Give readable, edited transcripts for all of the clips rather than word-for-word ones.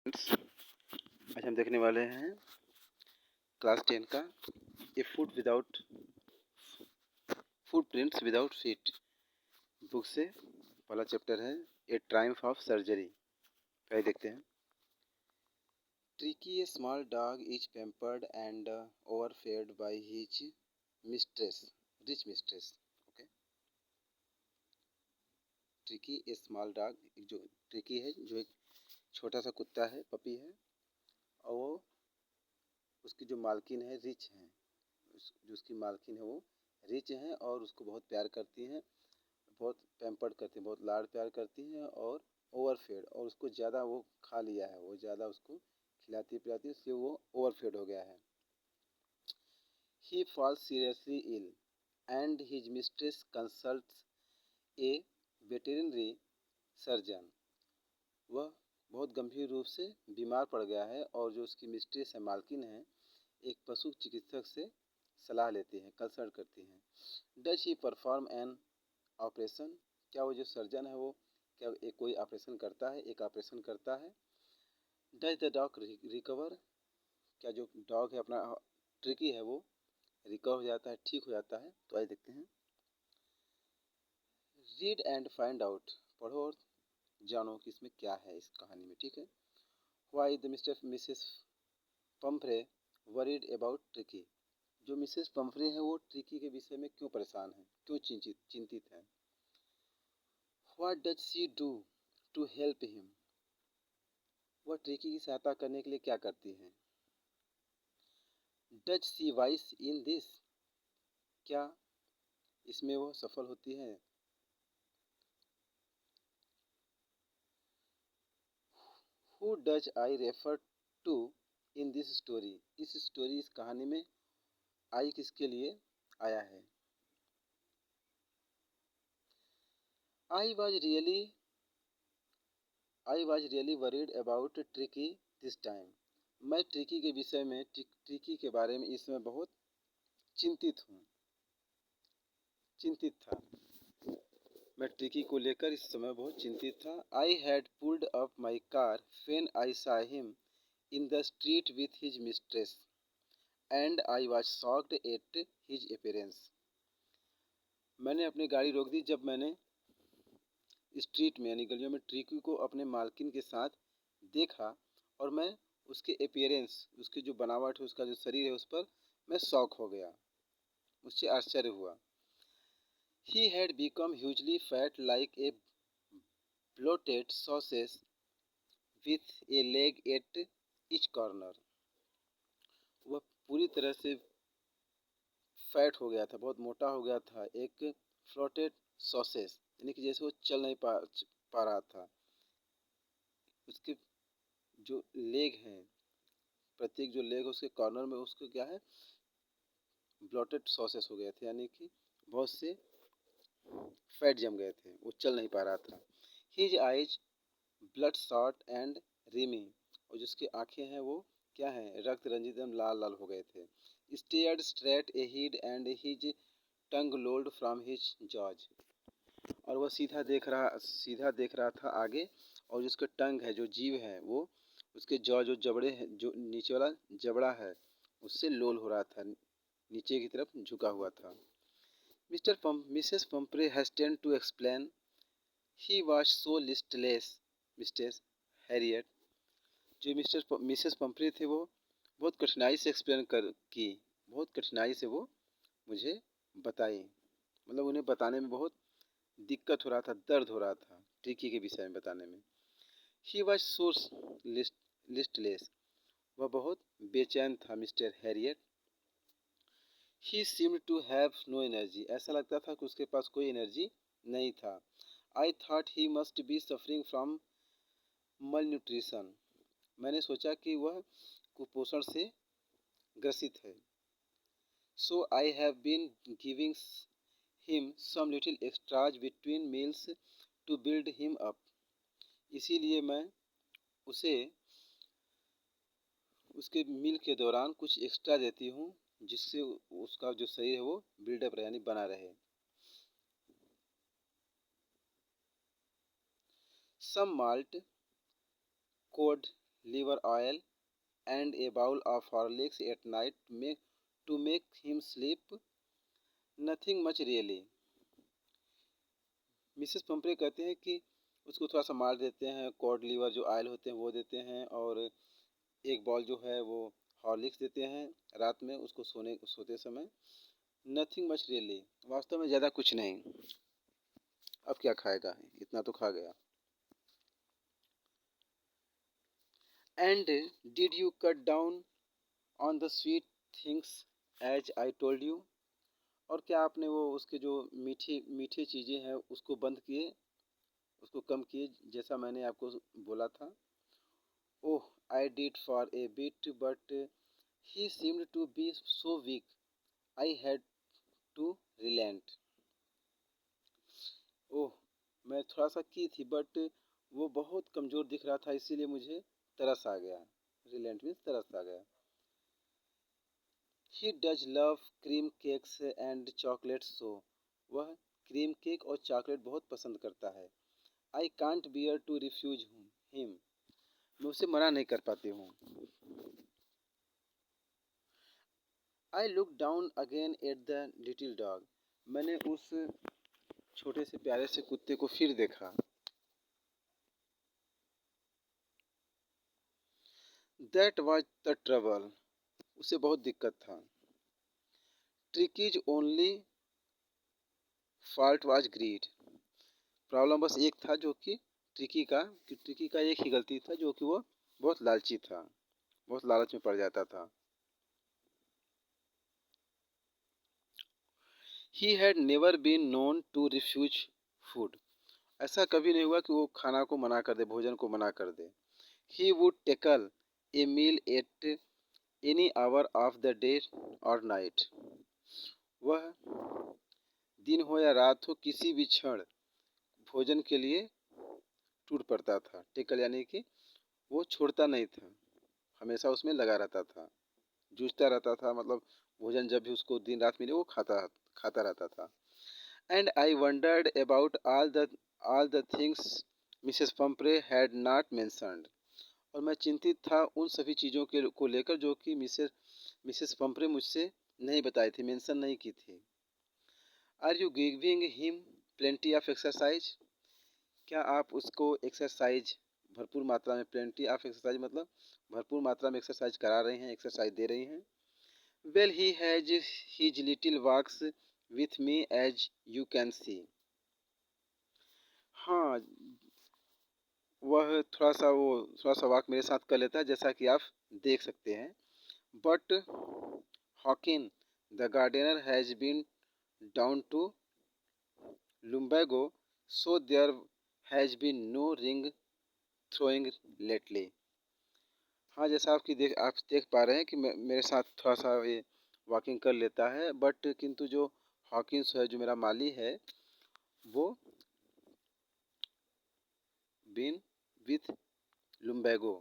आज हम देखने वाले हैं क्लास 10 का ए food prints without feet book से पहला चैप्टर है ए ट्रायम्फ ऑफ सर्जरी। पहले देखते हैं। Tricki a small dog is pampered and overfed by his mistress rich mistress. Okay, Tricki a small dog, जो ट्रिकी है जो एक छोटा सा कुत्ता है, पपी है, और वो उसकी जो मालकिन है रिच है, जो उसकी मालकिन है वो रिच हैं और उसको बहुत प्यार करती हैं, बहुत पैम्पर्ड करती हैं, बहुत लाड़ प्यार करती हैं और ओवरफेड, और उसको ज़्यादा वो खा लिया है, वो ज़्यादा उसको खिलाती पिलाती है, इसलिए वो ओवरफेड हो गया है। He falls seriously ill and his mistress consults a veterinary surgeon. वह बहुत गंभीर रूप से बीमार पड़ गया है और जो उसकी मिस्ट्रेस है, मालकिन है, एक पशु चिकित्सक से सलाह लेती हैं, कंसल्ट करती हैं। Does he perform an operation, क्या वो जो सर्जन है वो क्या एक कोई ऑपरेशन करता है, एक ऑपरेशन करता है। डज द डॉग रिकवर, क्या जो डॉग है अपना ट्रिकी है वो रिकवर हो जाता है, ठीक हो जाता है। तो आइए देखते हैं। रीड एंड फाइंड आउट, पढ़ो और जानो कि इसमें क्या है इस कहानी में। ठीक है। Why the mister Mrs Pomfrey worried about tricky, जो मिसेस पम्फ्रे है वो ट्रिकी के विषय में क्यों परेशान है, क्यों चिंतित है। What does she do to help him, वह ट्रिकी की सहायता करने के लिए क्या करती हैं। Does she vice in this, क्या इसमें वो सफल होती है। Who does I refer to in this story, इस कहानी में आई किसके लिए आया है। I was really worried about Tricki this time, मैं ट्रिकी के विषय में, ट्रिकी के बारे में इस समय बहुत चिंतित था। मैं ट्रिकी को लेकर इस समय बहुत चिंतित था। I had pulled up my car when I saw him in the street with his mistress and I was shocked at his appearance. मैंने अपनी गाड़ी रोक दी जब मैंने स्ट्रीट में यानी गलियों में ट्रिकी को अपने मालकिन के साथ देखा, और मैं उसके अपीयरेंस, उसकी जो बनावट है, उसका जो शरीर है, उस पर मैं शॉक हो गया, मुझसे आश्चर्य हुआ। He had become hugely fat like a bloated sausage with a leg at each corner. वह पूरी तरह से फैट हो गया था, बहुत मोटा हो गया था, एक फ्लोटेड सॉसेज, यानी कि जैसे वो चल नहीं पा रहा था। उसके जो लेग हैं, प्रत्येक जो लेग है उसके कॉर्नर में उसको क्या है, ब्लोटेड सॉसेस हो गए थे, यानी कि बहुत से फैट जम गए थे, वो चल नहीं पा रहा था। His eyes blood shot and Rimi, और जिसकी आंखें हैं वो क्या है, रक्त रंजित एवं लाल लाल हो गए थे। Stared straight ahead and his tongue lolled from his jaws, और वह सीधा देख रहा था आगे, और जिसका टंग है, जो जीव है, वो उसके जॉ जो जबड़े हैं, जो नीचे वाला जबड़ा है, उससे लोल हो रहा था, नीचे की तरफ झुका हुआ था। Mrs Pumphrey hastened to explain he was so listless mistress Herriot, जो मिसेस पम्फ्रे थे वो बहुत कठिनाई से एक्सप्लेन की, बहुत कठिनाई से वो मुझे बताई, मतलब उन्हें बताने में बहुत दिक्कत हो रहा था, दर्द हो रहा था ट्रिकी के विषय में बताने में। ही वॉज सो लिस्टलेस, वह बहुत बेचैन था mister Herriot. He seemed to have no energy, ऐसा लगता था कि उसके पास कोई एनर्जी नहीं था। I thought he must be suffering from malnutrition, मैंने सोचा कि वह कुपोषण से ग्रसित है। So I have been giving him some little extras between meals to build him up, इसीलिए मैं उसे उसके मील के दौरान कुछ एक्स्ट्रा देती हूँ, जिससे उसका जो शरीर है वो बिल्डअप रहे, यानी बना रहे। Some malt cod liver oil, and a bowl of Horlicks at night to make him sleep. Nothing much really. Mrs Pumphrey कहते हैं कि उसको थोड़ा सा मार देते हैं, कॉड लीवर जो ऑयल होते हैं वो देते हैं, और एक बॉल जो है वो हॉर्लिक्स देते हैं रात में उसको सोते समय। नथिंग मच रियली, वास्तव में ज़्यादा कुछ नहीं। अब क्या खाएगा, इतना तो खा गया। And did you cut down on the sweet things as I told you? और क्या आपने वो उसके जो मीठी मीठी चीज़ें हैं उसको बंद किए, उसको कम किए, जैसा मैंने आपको बोला था? Oh, I did for a bit but he seemed to be so weak I had to relent. Oh, मैं थोड़ा सा की थी बट वो बहुत कमज़ोर दिख रहा था, इसीलिए मुझे तरस आ गया। रिलेंट मीन्स तरस आ गया। He does love cream cakes and chocolate so, वह क्रीम केक और चॉकलेट बहुत पसंद करता है। I can't bear to refuse him, मैं उसे मना नहीं कर पाती हूँ। I look down again at the little dog, मैंने उस छोटे से प्यारे से कुत्ते को फिर देखा। दैट वॉज द ट्रबल, उसे बहुत दिक्कत था। Tricki's only fault was greed, problem बस एक था जो कि ट्रिकी का एक ही गलती था, जो कि वो बहुत लालची था, बहुत लालच में पड़ जाता था। He had never been known to refuse food, ऐसा कभी नहीं हुआ कि वो खाना को मना कर दे, भोजन को मना कर दे। He would tackle a meal at any hour of the day और नाइट, वह दिन हो या रात हो किसी भी क्षण भोजन के लिए टूट पड़ता था। टेकल यानी कि वो छोड़ता नहीं था, हमेशा उसमें लगा रहता था, जूझता रहता था, मतलब भोजन जब भी उसको दिन रात मिले वो खाता खाता रहता था। And I wondered about all the things Mrs Pumphrey had not mentioned, और मैं चिंतित था उन सभी चीज़ों के को लेकर जो कि मिसेस पंपरे मुझसे नहीं बताई थी, मेंशन नहीं की थी। Are you giving him plenty of exercise, क्या आप उसको एक्सरसाइज भरपूर मात्रा में, प्लेंटी ऑफ एक्सरसाइज मतलब भरपूर मात्रा में एक्सरसाइज करा रही हैं, एक्सरसाइज दे रही हैं? Well he has his little walks with me as you can see, हाँ, वह थोड़ा सा वॉक मेरे साथ कर लेता है, जैसा कि आप देख सकते हैं। But Hodgkin the gardener has been down to lumbago, so there has been no ring throwing lately. हाँ, जैसा आप देख पा रहे हैं कि मेरे साथ थोड़ा सा ये वॉकिंग कर लेता है, बट किंतु जो हॉकिंस है, जो मेरा माली है, वो बीन विथ लुम्बैगो,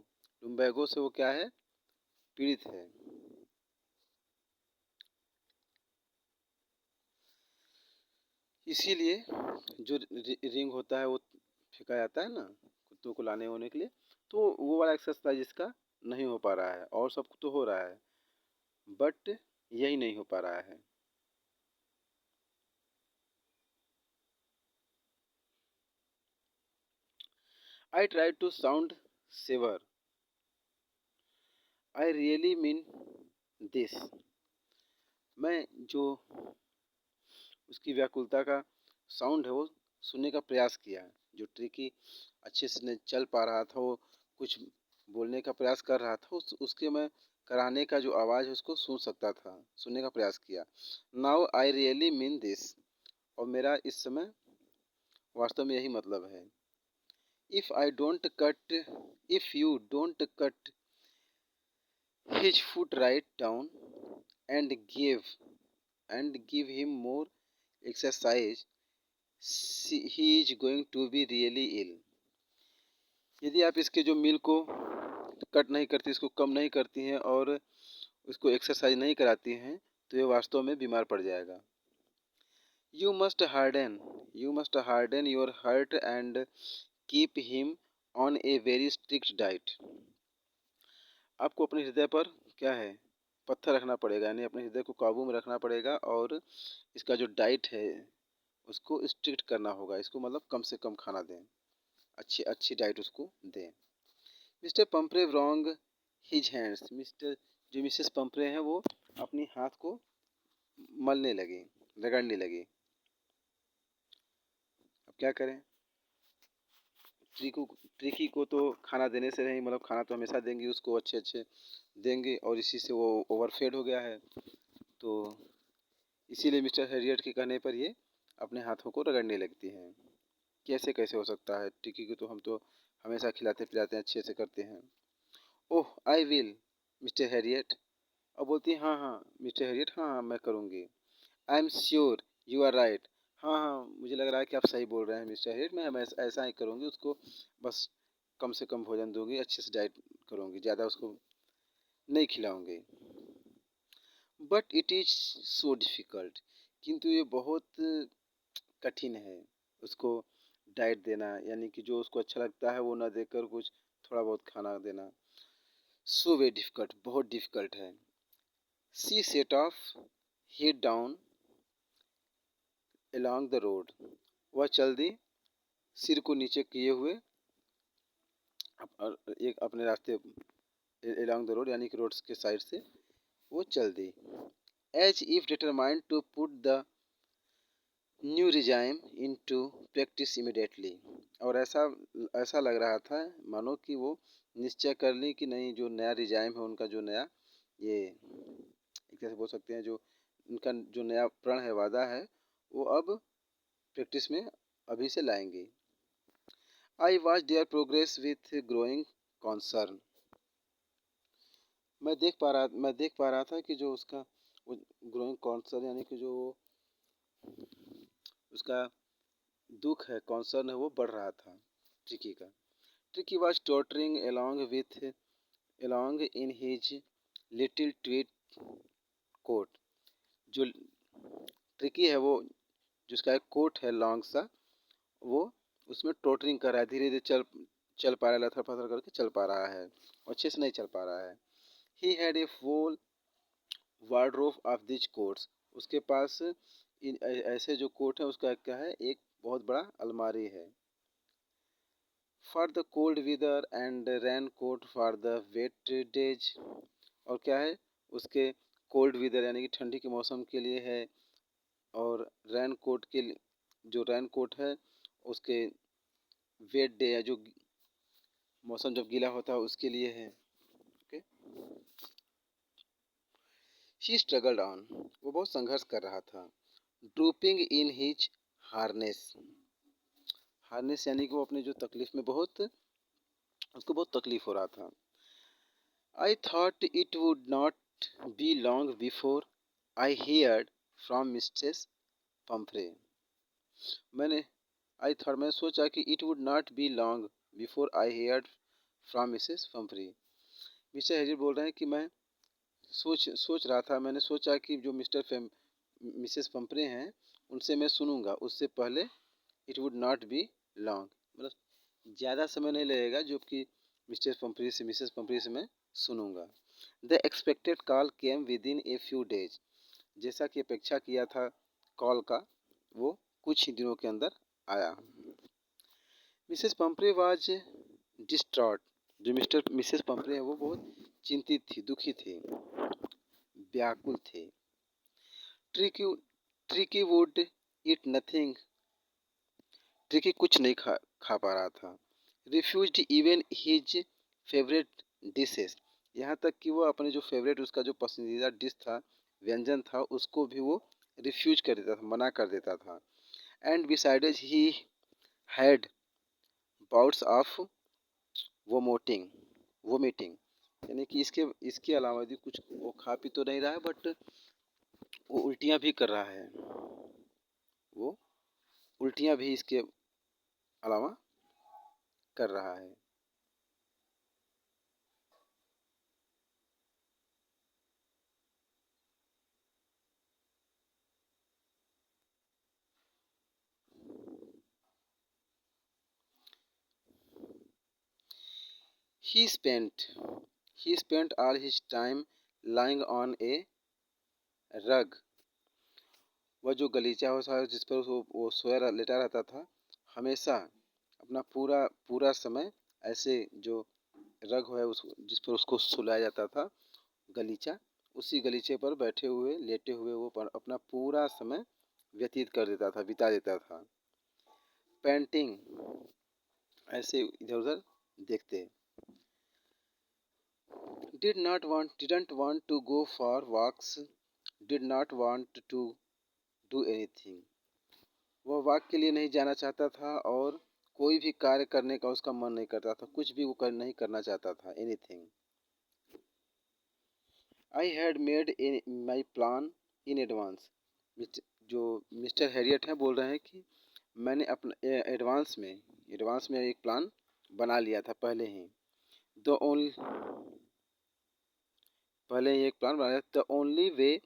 लुम्बैगो से वो क्या है, पीड़ित है। इसीलिए जो रिंग होता है वो फेंका जाता है ना कुत्तों को लाने होने के लिए, तो वो वाला एक्सरसाइज इसका नहीं हो पा रहा है, और सब तो हो रहा है, बट यही नहीं हो पा रहा है। I try to sound severe, I really mean this, मैं जो उसकी व्याकुलता का साउंड है वो सुनने का प्रयास किया। जो ट्रिकी अच्छे से नहीं चल पा रहा था, वो कुछ बोलने का प्रयास कर रहा था, उसके मैं कराने का जो आवाज़ है उसको सुन सकता था, सुनने का प्रयास किया। Now I really mean this, और मेरा इस समय वास्तव में यही मतलब है। If I don't cut if you don't cut his food right down and give him more exercise, he is going to be really ill, यदि आप इसके जो मील को कट नहीं करती, इसको कम नहीं करती हैं और इसको एक्सरसाइज नहीं कराती हैं, तो ये वास्तव में बीमार पड़ जाएगा। You must harden your heart and keep him on a very strict diet, आपको अपने हृदय पर क्या है, पत्थर रखना पड़ेगा, यानी अपने हृदय को काबू में रखना पड़ेगा और इसका जो डाइट है उसको स्ट्रिक्ट करना होगा। इसको मतलब कम से कम खाना दें, अच्छी अच्छी डाइट उसको दें। Mr Pumphrey wrung his hands, Mr जो मिसेस पंपरे हैं वो अपनी हाथ को मलने लगी, रगड़ने लगी। अब क्या करें, ट्रिको ट्रिकी को तो खाना देने से नहीं, मतलब खाना तो हमेशा देंगी उसको, अच्छे अच्छे देंगे, और इसी से वो ओवरफेड हो गया है। तो इसीलिए मिस्टर हैरियट के कहने पर ये अपने हाथों को रगड़ने लगती हैं। कैसे कैसे हो सकता है, टिकी को तो हम तो हमेशा खिलाते पिलाते हैं, अच्छे से करते हैं। ओह आई विल मिस्टर हैरियट। अब बोलती है हाँ हाँ मिस्टर हैरियट, हाँ हाँ मैं करूँगी। I am sure you are right. हाँ हाँ मुझे लग रहा है कि आप सही बोल रहे हैं मिस्टर हैरियट, मैं हमेशा ऐसा ही करूँगी, उसको बस कम से कम भोजन दूंगी, अच्छे से डाइट करूँगी, ज़्यादा उसको नहीं खिलाऊंगी। But it is so difficult, किंतु ये बहुत कठिन है उसको डाइट देना, यानी कि जो उसको अच्छा लगता है वो ना देकर कुछ थोड़ा बहुत खाना देना। सो वेरी डिफ़िकल्ट, बहुत डिफ़िकल्ट है। She set off head down along the road, वह चल दी सिर को नीचे किए हुए एक अपने रास्ते along द रोड, यानी कि रोड के साइड से वो चल दी। As if determined to put the new regime into practice immediately, और ऐसा ऐसा लग रहा था मानो कि वो निश्चय कर ली कि नहीं, जो नया रिजाइम है उनका, जो नया ये एक तरह से बोल सकते हैं, जो उनका जो नया प्रण है, वादा है, वो अब प्रैक्टिस में अभी से लाएंगे। I watch there progress with growing concern, मैं देख पा रहा था कि जो उसका ग्रोइंग कॉन्सर्न, यानी कि जो उसका दुख है, कॉन्सर्न है, वो बढ़ रहा था ट्रिकी का। Tricky was tottering along in his little tweed coat, जो ट्रिकी है वो, जिसका एक कोट है लॉन्ग सा, वो उसमें टोटरिंग कर रहा है, धीरे धीरे चल पा रहा है, लथर पथर करके चल पा रहा है, अच्छे से नहीं चल पा रहा है। He had a full wardrobe of this quotes, उसके पास ऐसे जो कोट है उसका क्या है, एक बहुत बड़ा अलमारी है। For the cold weather and raincoat for the wet days, और क्या है उसके कोल्ड वेदर यानी कि ठंडी के मौसम के लिए है, और रेन कोट के लिए, जो रेन कोट है उसके वेट डे या जो मौसम जब गीला होता है उसके लिए है। ओके, शी स्ट्रगल्ड ऑन, वो बहुत संघर्ष कर रहा था। Drooping in his harness, harness यानी कि वो अपनी जो तकलीफ में बहुत, उसको बहुत तकलीफ हो रहा था। I thought it would not be long before I heard from mistress Pomfrey, मैंने मैंने सोचा कि it would not be long before I heard from Mrs Pomfrey. Mister हेजर बोल रहे हैं कि मैं सोच रहा था, मैंने सोचा कि जो मिसेस पंपरे हैं उनसे मैं सुनूंगा, उससे पहले it would not be long, मतलब ज़्यादा समय नहीं लगेगा जो कि मिसेस पंपरी से मैं सुनूंगा। The expected call came with in a few days, जैसा कि अपेक्षा किया था कॉल का, वो कुछ ही दिनों के अंदर आया। मिसेस पंपरे वाज डिस्ट्रॉट, जो मिसेस पंपरे है वो बहुत चिंतित थी, दुखी थी, व्याकुल थे। Tricky tricky would eat nothing, tricky कुछ नहीं खा पा रहा था। Refused even his favourite dishes, यहाँ तक कि वो अपने जो फेवरेट, उसका जो पसंदीदा डिश था, व्यंजन था, उसको भी वो रिफ्यूज कर देता था, मना कर देता था। And besides he had bouts of vomiting vomiting, यानी कि इसके अलावा भी कुछ वो खा पी तो नहीं रहा है, बट वो उल्टियाँ भी कर रहा है, वो उल्टियाँ भी इसके अलावा कर रहा है। He spent He spent all his time lying on a rug. वह जो गलीचा हो जिस पर वो सोया लेटा रहता था, हमेशा अपना पूरा पूरा समय ऐसे जो रग है उस जिस पर उसको सुलाया जाता था, गलीचा, उसी गलीचे पर बैठे हुए लेटे हुए वो अपना पूरा समय व्यतीत कर देता था, बिता देता था। पेंटिंग, ऐसे इधर उधर देखते। Didn't want to go for walks, did not want to do anything. वह वॉक के लिए नहीं जाना चाहता था और कोई भी कार्य करने का उसका मन नहीं करता था, कुछ भी वो नहीं करना चाहता था, anything. I had made my plan in advance. जो मिस्टर हैरियट हैं बोल रहे हैं कि मैंने अपना एडवांस में एक प्लान बना लिया था पहले ही। द ओनली पहले ही एक प्लान बनाया। The only way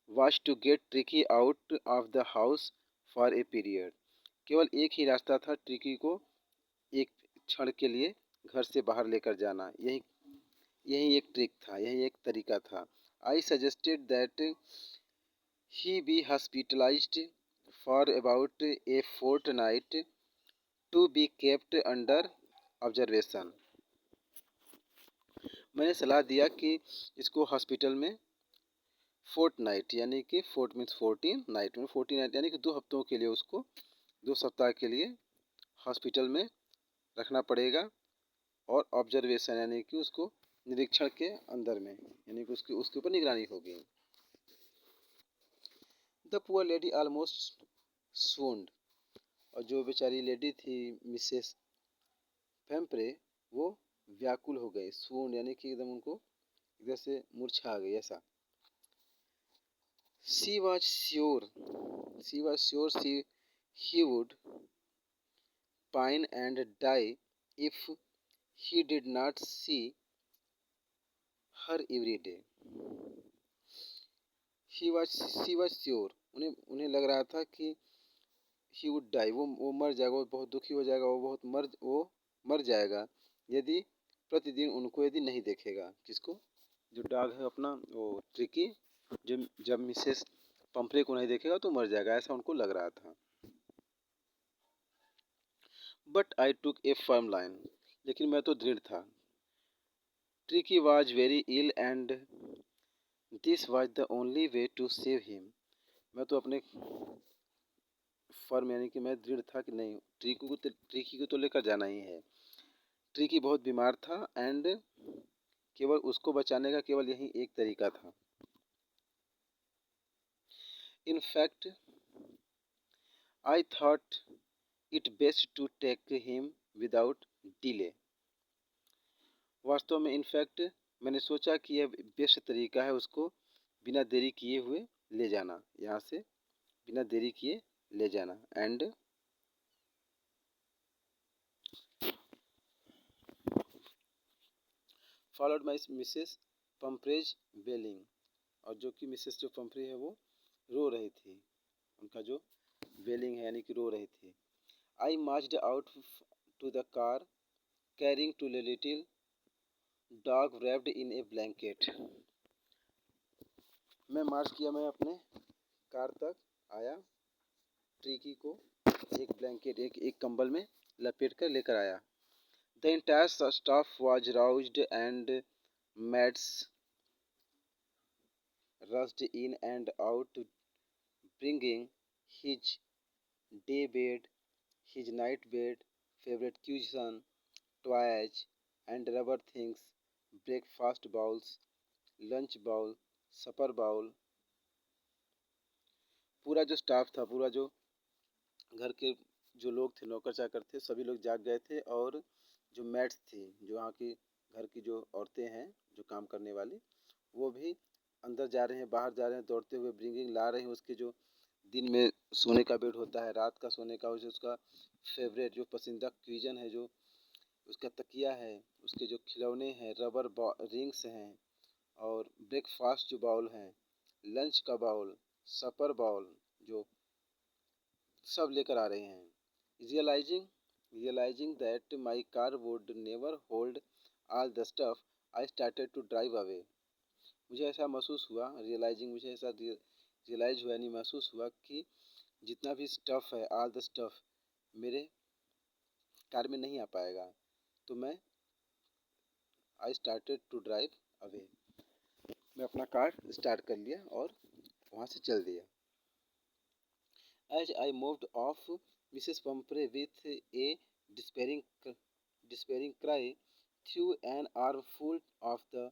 was to get Tricki out of the house for a period. केवल एक ही रास्ता था ट्रिकी को एक क्षण के लिए घर से बाहर लेकर जाना। यही यही एक ट्रिक था, यही एक तरीका था। I suggested that he be hospitalised for about a fortnight to be kept under observation. मैंने सलाह दिया कि इसको हॉस्पिटल में फोर्टनाइट यानी कि फोर्ट मीन्स 14, नाइट में 14 नाइट यानी कि 2 हफ्तों के लिए उसको 2 सप्ताह के लिए हॉस्पिटल में रखना पड़ेगा और ऑब्जर्वेशन यानी कि उसको निरीक्षण के अंदर में यानी कि उसके ऊपर निगरानी होगी। The poor lady almost swooned। और जो बेचारी लेडी थी मिसेस पेम्प्रे, वो व्याकुल हो गई। swooned यानी कि एकदम उनको इधर से मूर्छा आ गई ऐसा। She was sure he would pine and die if he did not see her every day. She was sure, उन्हें लग रहा था कि he would die, वो मर जाएगा, वो बहुत दुखी हो जाएगा, वो मर जाएगा यदि प्रतिदिन उनको यदि नहीं देखेगा। किसको? जो डॉग है अपना वो ट्रिकी, जब मिसेस पंपरे को नहीं देखेगा तो मर जाएगा, ऐसा उनको लग रहा था। But I took a firm line. लेकिन मैं तो दृढ़ था। Tricki was very ill and this was the only way to save him. मैं तो अपने फर्म यानी कि मैं दृढ़ था कि नहीं, ट्रिकी को तो लेकर जाना ही है। ट्रिकी बहुत बीमार था एंड केवल उसको बचाने का केवल यही एक तरीका था। In fact I thought it best to take him without delay. वास्तव में इनफैक्ट मैंने सोचा कि यह बेस्ट तरीका है उसको बिना देरी किए हुए ले जाना, यहाँ से बिना देरी किए ले जाना। And followed my Mrs Pumphrey's wailing. और जो कि मिसेस जो पम्परे है वो रो रही थी, उनका जो बेलिंग है यानी कि रो रही थी। I marched out to the car carrying to a little dog wrapped in a blanket. मैं मार्च किया, मैं अपने कार तक आया, ट्रिकी को एक ब्लैंकेट एक कंबल में लपेट कर लेकर आया। The entire staff was roused and maids rushed in and out bringing his day bed, his night bed, favorite cushion, toys and rubber things, breakfast bowls, lunch bowl, supper bowl। पूरा जो staff था, पूरा जो घर के जो लोग थे, नौकर चाकर थे, सभी लोग जाग गए थे। और जो मैट्स थी, जो यहाँ की घर की जो औरतें हैं जो काम करने वाली, वो भी अंदर जा रहे हैं, बाहर जा रहे हैं, दौड़ते हुए ब्रिंगिंग ला रहे हैं उसके जो दिन में सोने का बेड होता है, रात का सोने का उसका फेवरेट जो पसंदीदा क्विजन है, जो उसका तकिया है, उसके जो खिलौने हैं, रबर रिंग्स हैं, और ब्रेकफास्ट जो बाउल हैं, लंच का बाउल, सपर बाउल, जो सब लेकर आ रहे हैं। Realising that my car would never hold all the stuff I started to drive away. मुझे ऐसा महसूस हुआ, मुझे ऐसा रियलाइज हुआ यानी महसूस हुआ कि जितना भी स्टफ़ है, ऑल द स्टफ़ मेरे कार में नहीं आ पाएगा। तो I started to drive away. मैं अपना कार स्टार्ट कर लिया और वहाँ से चल दिया। As I moved off, Mrs Pumphrey with a despairing cry threw an armful of the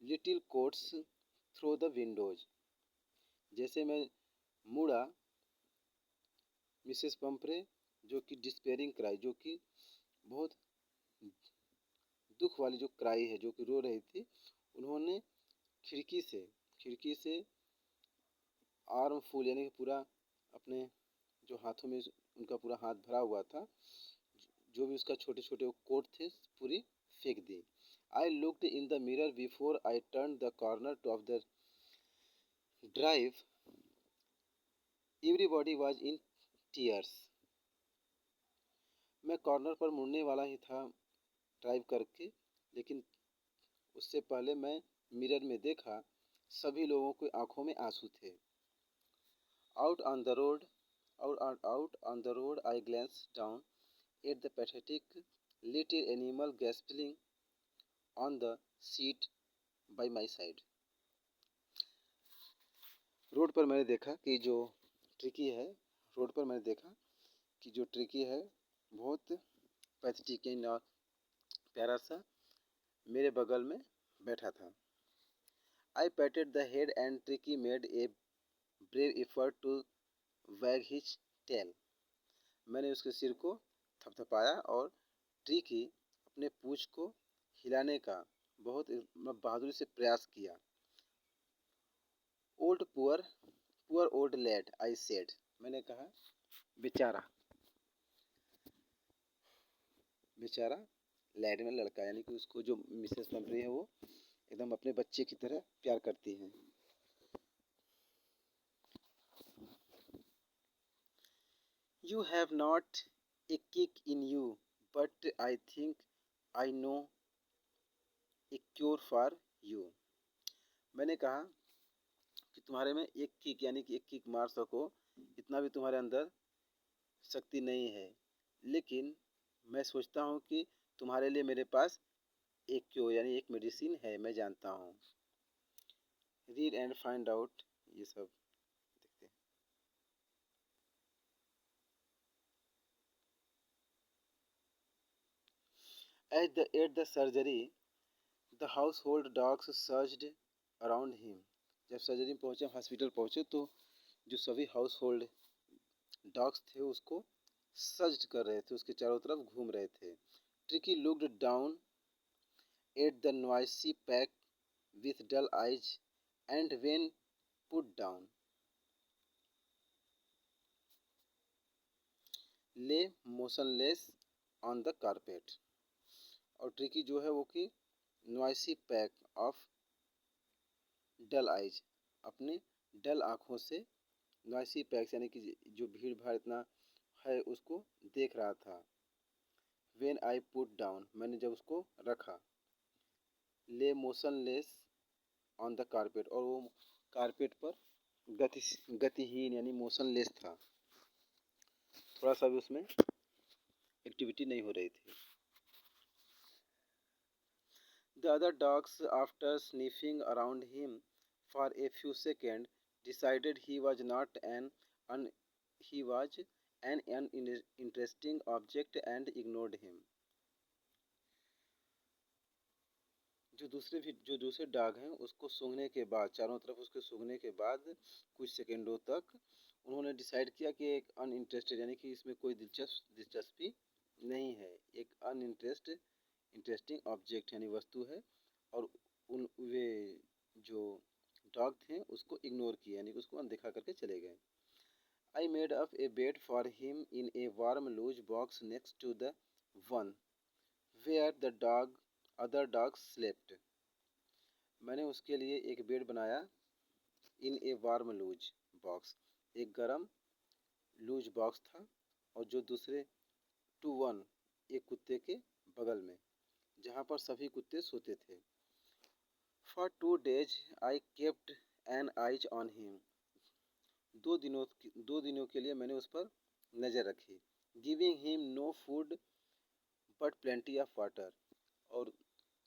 little coats through the windows. जैसे मैं मुड़ा, मिसेस पंपरे जो कि डिस्पेयरिंग क्राई, जो कि बहुत दुख वाली जो क्राई है, जो कि रो रही थी, उन्होंने खिड़की से आर्म फुल यानी कि पूरा अपने जो हाथों में उनका पूरा हाथ भरा हुआ था, जो भी उसका छोटे छोटे कोट थे, पूरी फेंक दी। I looked in the mirror before I turn the corner of the drive. Everybody was in tears. मैं कॉर्नर पर मुड़ने वाला ही था ड्राइव करके, लेकिन उससे पहले मैं मिरर में देखा, सभी लोगों की आंखों में आंसू थे। Out on the road I glanced down at the pathetic little animal gasping on the seat by my side. Road पर मैंने देखा कि जो ट्रिकी है, बहुत पैथेटिक और प्यारा सा मेरे बगल में बैठा था। I patted the head and Tricky made a brave effort to wag his tail. मैंने उसके सिर को थपथपाया और ट्रिकी अपने पूंछ को हिलाने का बहुत बहादुरी से प्रयास किया। Poor old lad, I said. मैंने कहा, बेचारा लैड में लड़का, यानी कि उसको जो मिसेस पंपरी है वो एकदम अपने बच्चे की तरह प्यार करती हैं। You have not a kick in you, but I think I know a cure for you। मैंने कहा कि तुम्हारे में एक किक यानी कि एक किक मार सको, इतना भी तुम्हारे अंदर शक्ति नहीं है, लेकिन मैं सोचता हूँ कि तुम्हारे लिए मेरे पास एक क्योर यानी एक मेडिसिन है, मैं जानता हूँ। रीड एंड फाइंड आउट, ये सब देखते हैं। At the surgery, the household dogs surged around him। जब सर्जरी में पहुंचे, हॉस्पिटल पहुंचे, तो जो सभी हाउस होल्ड डॉग्स थे उसको सर्ज कर रहे थे, उसके चारों तरफ घूम रहे थे। Tricky looked down at the noisy pack with dull eyes and when put down lay motionless on the carpet। और ट्रिकी जो है वो कि noisy pack of dull eyes, अपने डल आँखों से नॉइसी पैक्स यानी कि जो भीड़ भाड़ इतना है उसको देख रहा था। वेन आई पुट डाउन, मैंने जब उसको रखा। ले मोशनलेस ऑन द कारपेट, और वो कारपेट पर गतिहीन यानी मोशनलेस था, थोड़ा सा भी उसमें एक्टिविटी नहीं हो रही थी। The other dogs, after sniffing around him for a few seconds, decided he was an uninteresting object and ignored him। जो दूसरे डॉग हैं उसको सूंघने के बाद, चारों तरफ उसके सूंघने के बाद कुछ सेकंडों तक उन्होंने डिसाइड किया कि एक अनइंटरेस्टेड यानी कि इसमें कोई दिलचस्पी नहीं है, एक इंटरेस्टिंग ऑब्जेक्ट यानी वस्तु है, और वे जो डॉग थे उसको इग्नोर किया यानी कि उसको अनदेखा करके चले गए। I made up a bed for him in a warm loose box next to the one where the other dogs slept. मैंने उसके लिए एक बेड बनाया, in a warm loose box, एक गरम लूज बॉक्स था, और जो दूसरे 2-1 एक कुत्ते के बगल में, जहाँ पर सभी कुत्ते सोते थे। For 2 days I kept an eye on him. 2 दिनों के लिए मैंने उस पर नज़र रखी. Giving him no food but plenty of water. और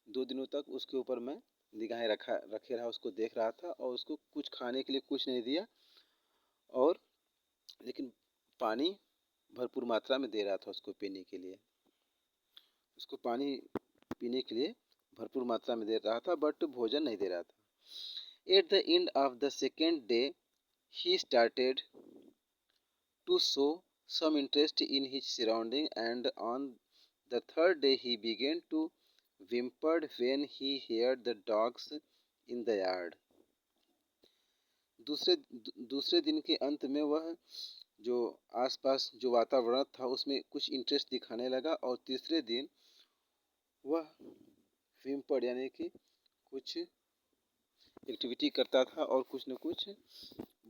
2 दिनों तक उसके ऊपर मैं निगाहें रखे रहा, उसको देख रहा था और उसको कुछ खाने के लिए कुछ नहीं दिया, और लेकिन पानी भरपूर मात्रा में दे रहा था उसको पीने के लिए. उसको पानी पीने के लिए भरपूर मात्रा में दे रहा था, बट भोजन नहीं दे रहा था. At the end of the second day he started to show some interest in his surrounding, and on the third day he began to whimper when he heard the dogs in the yard. दूसरे दिन के अंत में वह जो आसपास जो वातावरण था उसमें कुछ इंटरेस्ट दिखाने लगा, और तीसरे दिन वह whimper यानी कि कुछ एक्टिविटी करता था और कुछ न कुछ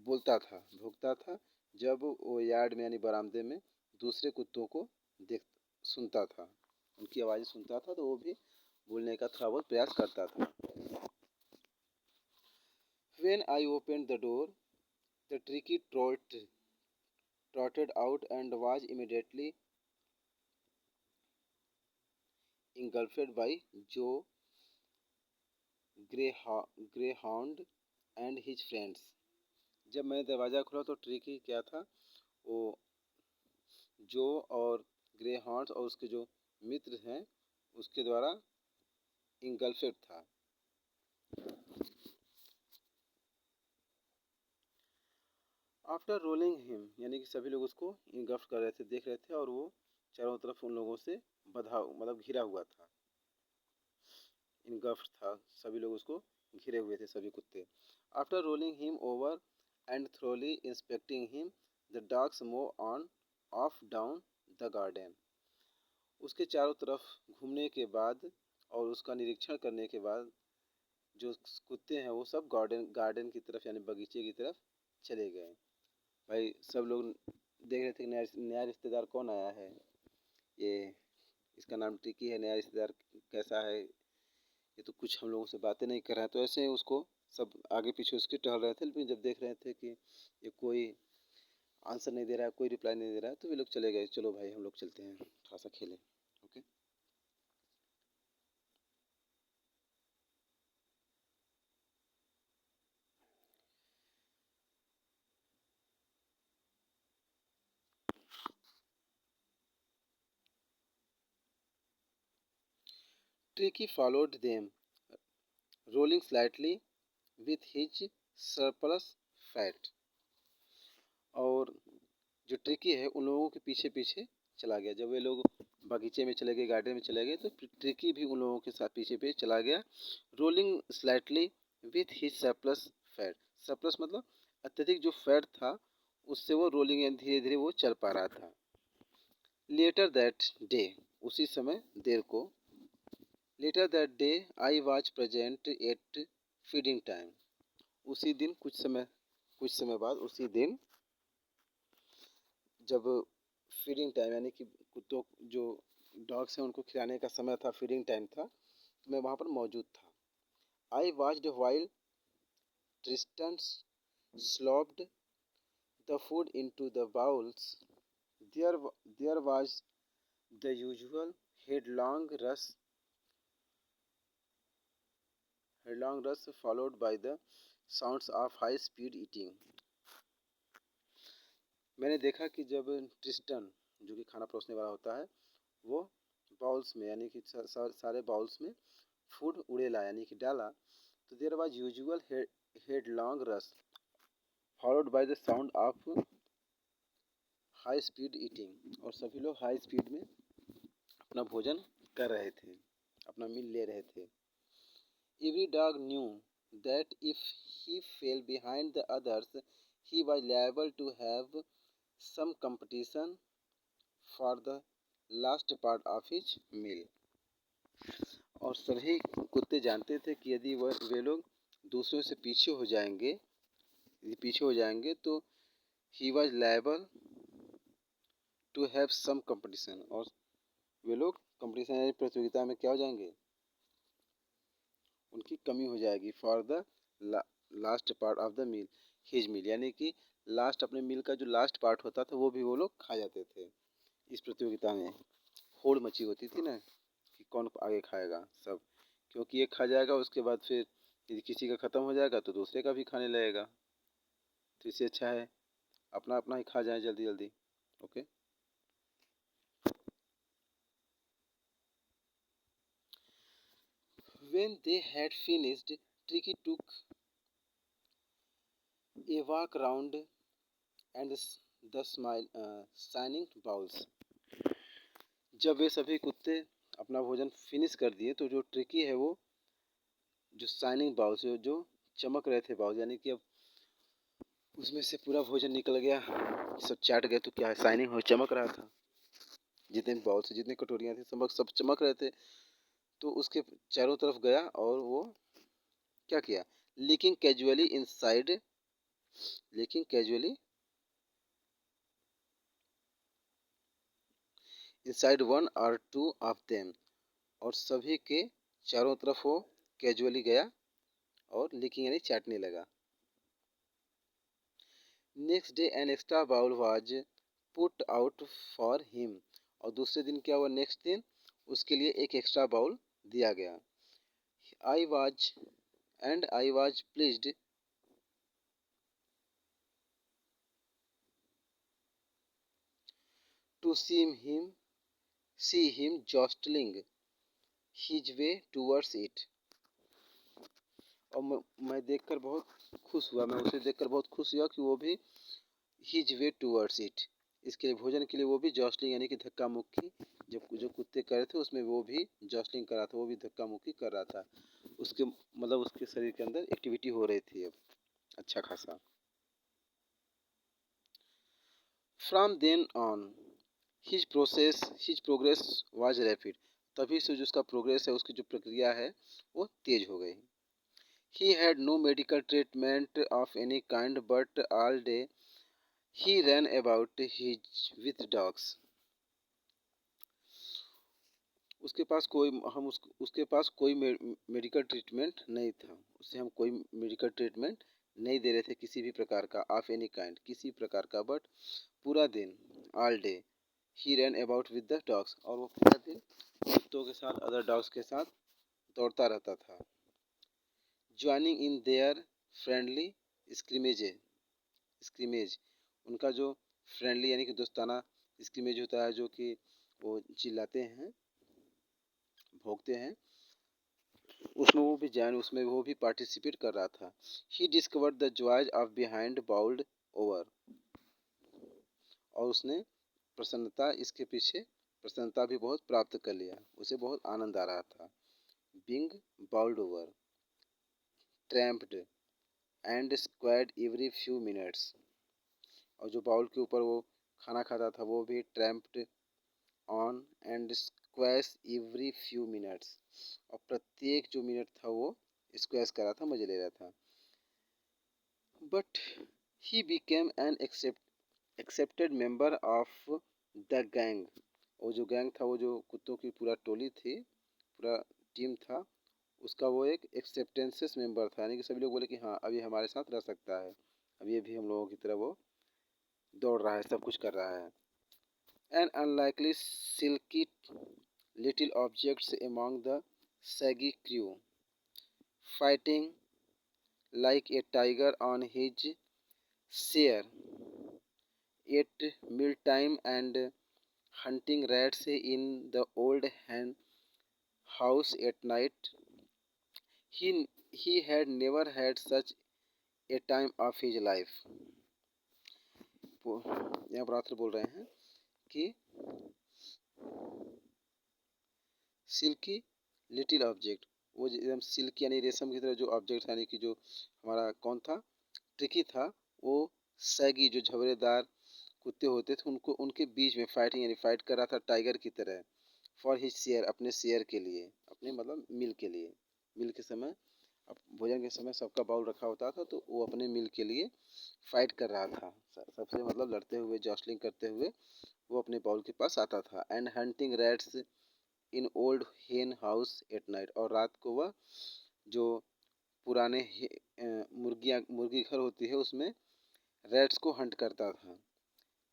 बोलता था, भौंकता था, जब वो यार्ड में यानी बरामदे में दूसरे कुत्तों को सुनता था, उनकी आवाज़ सुनता था, तो वो भी बोलने का थोड़ा बहुत प्रयास करता था. When I opened the door, the tricky trotted out and was immediately engulfed by Joe Greyhound and his friends. जब मैंने दरवाज़ा खोला तो ट्रिकी क्या था, वो जो और ग्रे हॉर्न्स और उसके जो मित्र हैं उसके द्वारा इंगल्फेड था. आफ्टर रोलिंग हिम यानी कि सभी लोग उसको इंगल्फ कर रहे थे, देख रहे थे, और वो चारों तरफ उन लोगों से बधा मतलब घिरा हुआ था, इंगल्फ था, सभी लोग उसको घिरे हुए थे, सभी कुत्ते. After rolling him over and thoroughly inspecting him, the dogs move on off down the garden. उसके चारों तरफ घूमने के बाद और उसका निरीक्षण करने के बाद जो कुत्ते हैं वो सब गार्डन की तरफ यानी बगीचे की तरफ चले गए. भाई सब लोग देख रहे थे कि नया रिश्तेदार कौन आया है, ये इसका नाम टिकी है, नया रिश्तेदार कैसा है, ये तो कुछ हम लोगों से बातें नहीं कर रहा है. तो ऐसे उसको सब आगे पीछे उसके टहल रहे थे, लेकिन जब देख रहे थे कि ये कोई आंसर नहीं दे रहा है, कोई रिप्लाई नहीं दे रहा है, तो वे लोग चले गए. चलो भाई हम लोग चलते हैं, थोड़ा सा खेलें. Okay. Tricky followed them, rolling slightly with his surplus fat. और जो ट्रिकी है उन लोगों के पीछे पीछे चला गया. जब वे लोग बगीचे में चले गए, गार्डन में चले गए, तो ट्रिकी भी उन लोगों के साथ पीछे पीछे चला गया. Rolling slightly with his surplus fat. Surplus मतलब अत्यधिक जो फैट था उससे वो रोलिंग धीरे धीरे वो चल पा रहा था. लेटर दैट डे उसी समय देर को, later that day I was present at feeding time. उसी दिन कुछ समय बाद उसी दिन जब फीडिंग टाइम यानी कि कुत्तों जो डॉग्स हैं उनको खिलाने का समय था, फीडिंग टाइम था, तो मैं वहाँ पर मौजूद था. I watched while Tristan slopped the food into the bowls. There was the usual headlong rush followed by the sounds of high speed eating. मैंने देखा कि जब ट्रिस्टन जो कि खाना परोसने वाला होता है वो बाउल्स में यानी कि सारे बाउल्स में फूड उड़ेला यानी कि डाला, तो there was usual headlong rush followed by the sound of high speed eating. और सभी लोग हाई स्पीड में अपना भोजन कर रहे थे, अपना मील ले रहे थे. Every dog knew that if he fail behind the others he was liable to have some competition for the last part of his meal. और सभी कुत्ते जानते थे कि यदि वे लोग दूसरों से पीछे हो जाएंगे तो he was liable to have some competition, और वे लोग कंपटीशन यानी प्रतियोगिता में क्या हो जाएंगे, उनकी कमी हो जाएगी। For the last part of the meal his meal, यानी कि लास्ट अपने मील का जो लास्ट पार्ट होता था वो भी वो लोग खा जाते थे। इस प्रतियोगिता में होड़ मची होती थी ना कि कौन आगे खाएगा सब, क्योंकि एक खा जाएगा उसके बाद फिर यदि किसी का ख़त्म हो जाएगा तो दूसरे का भी खाने लगेगा। तो इससे अच्छा है अपना अपना ही खा जाए जल्दी जल्दी। Okay. When they had finished, Tricky took a walk round and the shining bowls. जब वे सभी कुत्ते अपना भोजन फिनिश कर दिए तो जो ट्रिकी है वो जो शाइनिंग बाउल्स जो चमक रहे थे बाउल, यानी कि अब उसमें से पूरा भोजन निकल गया, सब चाट गए तो क्या है शाइनिंग हो चमक रहा था। जितने बाउल से जितनी कटोरियाँ थी सब चमक रहे थे। तो उसके चारों तरफ गया और वो क्या किया, leaking casually inside leaking casually inside one और टू ऑफ देम, और सभी के चारों तरफ वो कैजुअली गया और लीकिंग यानी चाटने लगा। Next day an extra bowl was put out for him, और दूसरे दिन क्या हुआ, नेक्स्ट दिन उसके लिए एक एक्स्ट्रा बाउल दिया गया। I was I was pleased to see him jostling his way towards it, और मैं देखकर बहुत खुश हुआ, मैं उसे देखकर बहुत खुश हुआ कि वो भी हिज वे टूवर्ड्स इट, इसके लिए भोजन के लिए वो भी जॉस्लिंग यानी कि धक्का मुक्की जो जो कुत्ते कर रहे थे उसमें वो भी जॉस्लिंग कर रहा था, वो भी धक्का मुक्की कर रहा था। उसके मतलब उसके शरीर के अंदर एक्टिविटी हो रही थी अब अच्छा खासा। From then on his progress was rapid, तभी से जो उसका प्रोग्रेस है उसकी जो प्रक्रिया है वो तेज हो गई। He had no medical treatment of any kind but all day he ran about his with dogs, उसके पास कोई उसके पास कोई मेडिकल ट्रीटमेंट नहीं था, उससे हम कोई मेडिकल ट्रीटमेंट नहीं दे रहे थे किसी भी प्रकार का, ऑफ एनी काइंड किसी प्रकार का, बट पूरा दिन all day he ran about with the dogs, और वो पूरा दिन कुत्तों के साथ अदर डॉग्स के साथ दौड़ता रहता था। ज्वाइनिंग इन देयर फ्रेंडली स्क्रीमेज, उनका जो फ्रेंडली यानी कि दोस्ताना स्क्रीमेज होता है जो कि वो चिल्लाते हैं भोंकते हैं, उसमें वो भी जान उसमें वो भी पार्टिसिपेट कर रहा था। He discovered the joys of behind bowled over, और उसने प्रसन्नता इसके पीछे प्रसन्नता भी बहुत प्राप्त कर लिया, उसे बहुत आनंद आ रहा था। Being bowled over trampled and squashed every few minutes, और जो बाउल के ऊपर वो खाना खाता था वो भी trampled on and squashed every few minutes, और प्रत्येक जो मिनट था वो स्क्वैश कर रहा था, मजे ले रहा था। But he became an accepted member of the gang, वो जो गैंग था वो जो कुत्तों की पूरा टोली थी पूरा टीम था उसका वो एक एक्सेप्टेंसेस मेंबर था, यानी कि सभी लोग बोले कि हाँ अभी हमारे साथ रह सकता है, अब ये भी हम लोगों की तरह वो दौड़ रहा है सब कुछ कर रहा है। An unlikely silky little objects among the saggy crew, fighting like a tiger on his share at mealtime and hunting rats in the old hen house at night. He had never had such a time of his life. यहाँ पर author बोल रहे हैं कि silkie little object, वो एकदम silk यानी रेशम की तरह जो ऑब्जेक्ट यानी कि जो हमारा कौन था ट्रिकी था, वो सैगी जो झबरेदार कुत्ते होते थे उनको उनके बीच में फाइटिंग यानी फाइट कर रहा था टाइगर की तरह, फॉर हिज शेयर अपने शेयर के लिए, अपने मतलब मील के लिए। मील के समय अब भोजन के समय सबका बाउल रखा होता था तो वो अपने मील के लिए फाइट कर रहा था, सबसे मतलब लड़ते हुए जॉस्लिंग करते हुए वो अपने बाउल के पास आता था। And hunting rats in old हेन हाउस एट नाइट, और रात को वह जो पुराने मुर्गी घर होती है उसमें रैट्स को हंट करता था।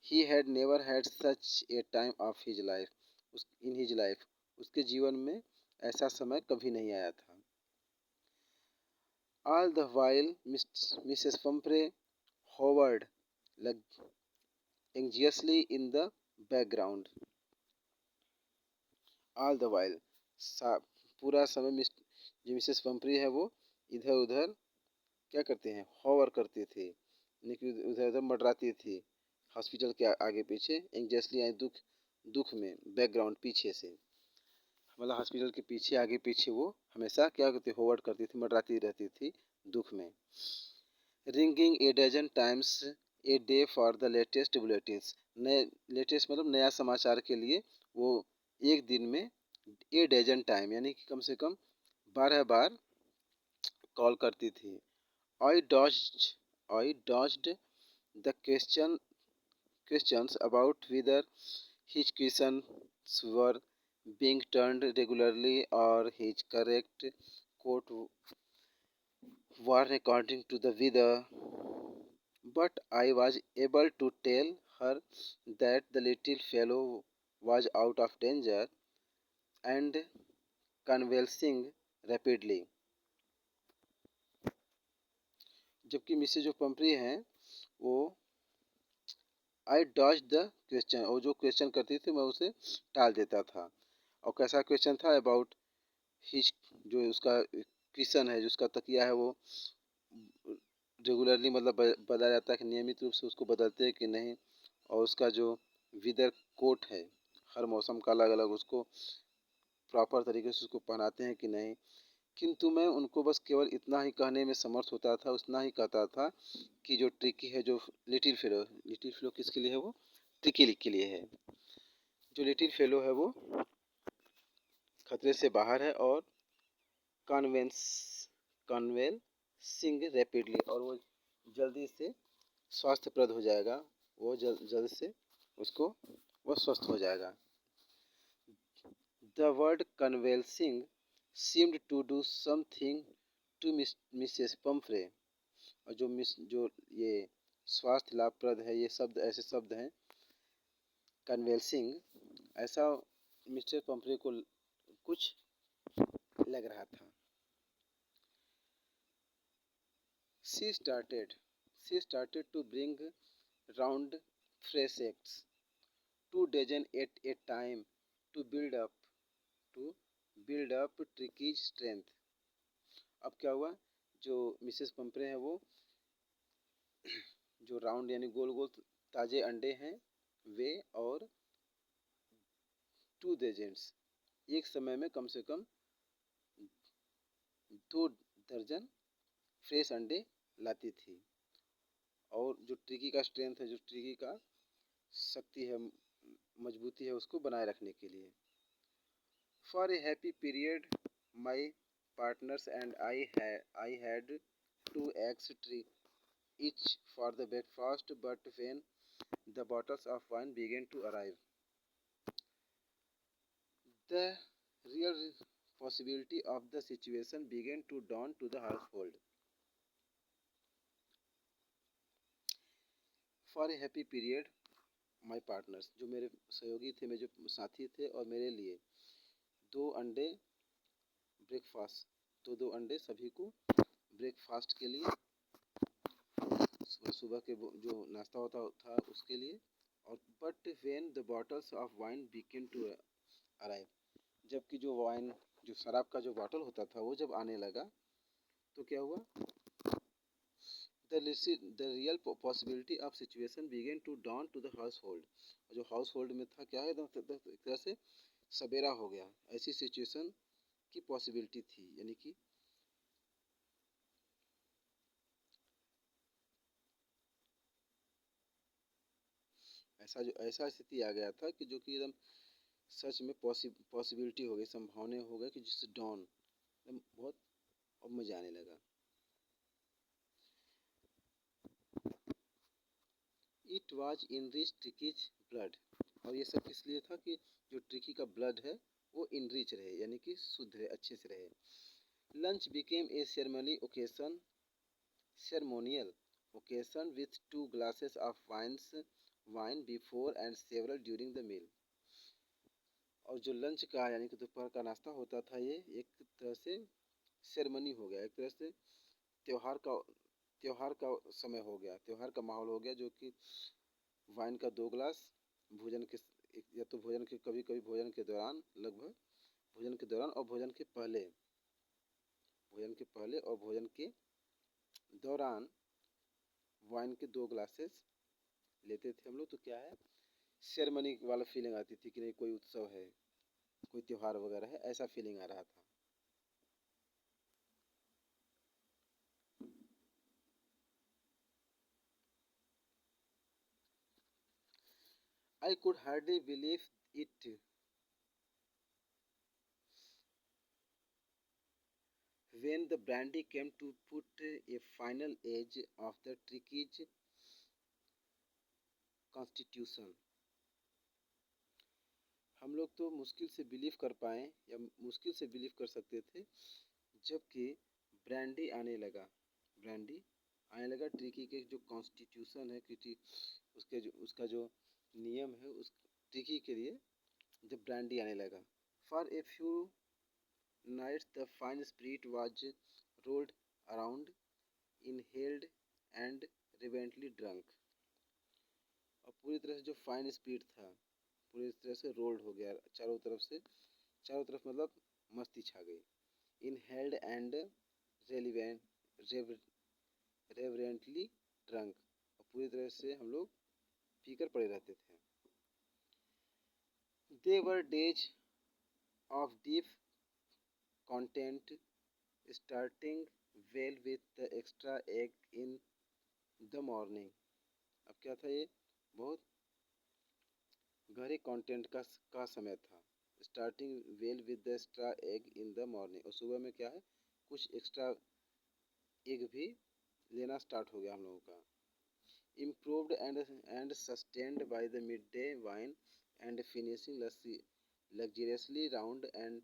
He had never had such A time of his life, in his life, उसके जीवन में ऐसा समय कभी नहीं आया था। All the while Mrs Pomfrey hovered anxiously in the background. All the while, पूरा समय जो मिसेस पंपरी है वो इधर उधर क्या करते हैं, हॉवर करती थी, यानी कि उधर उधर मंडराती थी हॉस्पिटल के आगे पीछे। एंग्जियसली यानी दुख, दुख में, बैकग्राउंड पीछे से, मतलब हॉस्पिटल के पीछे आगे पीछे वो हमेशा क्या करती, होवर्ड करती थी, मंडराती रहती थी दुख में। Ringing a dozen times a day for the latest bulletins, नए लेटेस्ट मतलब नया समाचार के लिए वो एक दिन में ए डजन टाइम यानी कि कम से कम 12 बार कॉल करती थी। आई डॉज्ड आई डॉज्ड the questions about whether his questions were being turned regularly or his correct quote were according to the weather, but I was able to tell her that the little fellow was out of danger and convalescing rapidly. जबकि Mrs जो पंपरी हैं वो I dodge the question, और जो question करती थी मैं उसे टाल देता था। और कैसा क्वेश्चन था, अबाउट हिज, जो उसका क्वेश्चन है, जो उसका तकिया है वो रेगुलरली मतलब बदला जाता है कि नियमित रूप से उसको बदलते हैं कि नहीं, और उसका जो वेदर कोट है हर मौसम का अलग अलग उसको प्रॉपर तरीके से उसको पहनाते हैं कि नहीं। किंतु मैं उनको बस केवल इतना ही कहने में समर्थ होता था, उतना ही कहता था कि जो ट्रिकी है, जो लिटिल फेलो किसके लिए है, वो ट्रिकी के लिए है। जो लिटिल फेलो है वो खतरे से बाहर है और कॉन्वेंस कॉन्वेल्सिंग रैपिडली, और वो जल्दी से स्वास्थ्यप्रद हो जाएगा, वो जल्द से उसको वो स्वस्थ हो जाएगा। The word convalescing seemed to do something to Mrs Pumphrey, और जो ये स्वास्थ्य लाभप्रद है, ये शब्द ऐसे शब्द हैं कन्वेल्सिंग, ऐसा मिस्टर पंफ्रे को कुछ लग रहा था। She started to bring round fresh acts, 2 dozen at a time, to to build up Tricky's strength. अब क्या हुआ, जो मिसेस पंपरे हैं वो जो राउंड यानी गोल गोल ताजे अंडे हैं वे, और 2 डजन्स, एक समय में कम से कम 2 दर्जन फ्रेश अंडे लाती थी, और जो ट्रिकी का स्ट्रेंथ है, जो ट्रिकी का शक्ति है, मजबूती है, उसको बनाए रखने के लिए। For a happy period my partners and I had 2 eggs each for the breakfast, but when the bottles of wine began to arrive, the real possibility of the situation began to dawn to the household. For a happy period my partners, जो मेरे सहयोगी थे, मेरे जो साथी थे, और मेरे लिए 2 अंडे ब्रेकफास्ट, दो अंडे सभी को ब्रेकफास्ट के लिए, सुबह के जो नाश्ता होता था उसके लिए। और but when the bottles of wine begin to arrive, जबकि जो वाइन, जो शराब का जो बॉटल होता था वो जब आने लगा तो क्या हुआ, the real possibility of situation began to dawn to the household, जो हाउस होल्ड में था क्या है, एक तरह से सवेरा हो गया, ऐसी सिचुएशन की पॉसिबिलिटी थी, यानी कि ऐसा स्थिति आ गया था कि जो कि एकदम सच में पॉसिबिलिटी हो गई, संभावना हो गई कि जिससे डॉन एकदम बहुत अब मजा आने लगा। It was in rich ट्रिकीज blood, और ये सब किस लिए था कि जो ट्रिकी का ब्लड है वो इनरिच रहे, यानी कि शुद्ध रहे, अच्छे से रहे। Lunch became a ceremonial occasion with 2 glasses of wine before and several during the meal. और जो लंच का यानी कि दोपहर का नाश्ता होता था, ये एक तरह से सेरेमनी हो गया, एक तरह से त्योहार का त्योहार का समय हो गया, त्योहार का माहौल हो गया, जो कि वाइन का 2 ग्लास भोजन के, या तो भोजन के, कभी कभी भोजन के दौरान, लगभग भोजन के दौरान और भोजन के पहले और भोजन के दौरान वाइन के 2 ग्लासेस लेते थे हम लोग। तो क्या है, सेरेमनी वाला फीलिंग आती थी कि नहीं, कोई उत्सव है, कोई त्योहार वगैरह है, ऐसा फीलिंग आ रहा था। I could hardly believe it when the brandy came to put a final edge of the Turkish constitution. हम लोग तो मुश्किल से बिलीव कर पाए, या मुश्किल से बिलीव कर सकते थे, जबकि ब्रांडी आने लगा, ब्रांडी आने लगा ट्रिकी के जो कॉन्स्टिट्यूशन है, क्योंकि उसका जो नियम है, उस ट्रिकी के लिए जब ब्रांडी आने लगा। For a few nights the fine spirit was rolled around, inhaled and reverently drunk. और पूरी तरह से जो फाइन स्पिरिट था, पूरी तरह से रोल्ड हो गया चारों तरफ से, चारों तरफ मतलब मस्ती छा गई। Inhaled and relevant reverently drunk, और पूरी तरह से हम लोग पीकर पड़े रहते थे। They were days of deep content, starting well with the extra egg in the morning. अब क्या था, ये बहुत गहरे कंटेंट का समय था। Starting well with the extra egg in the morning, और सुबह में क्या है, कुछ एक्स्ट्रा एग भी लेना स्टार्ट हो गया हम लोगों का। Improved and sustained by the midday wine and finishing luxuriously round and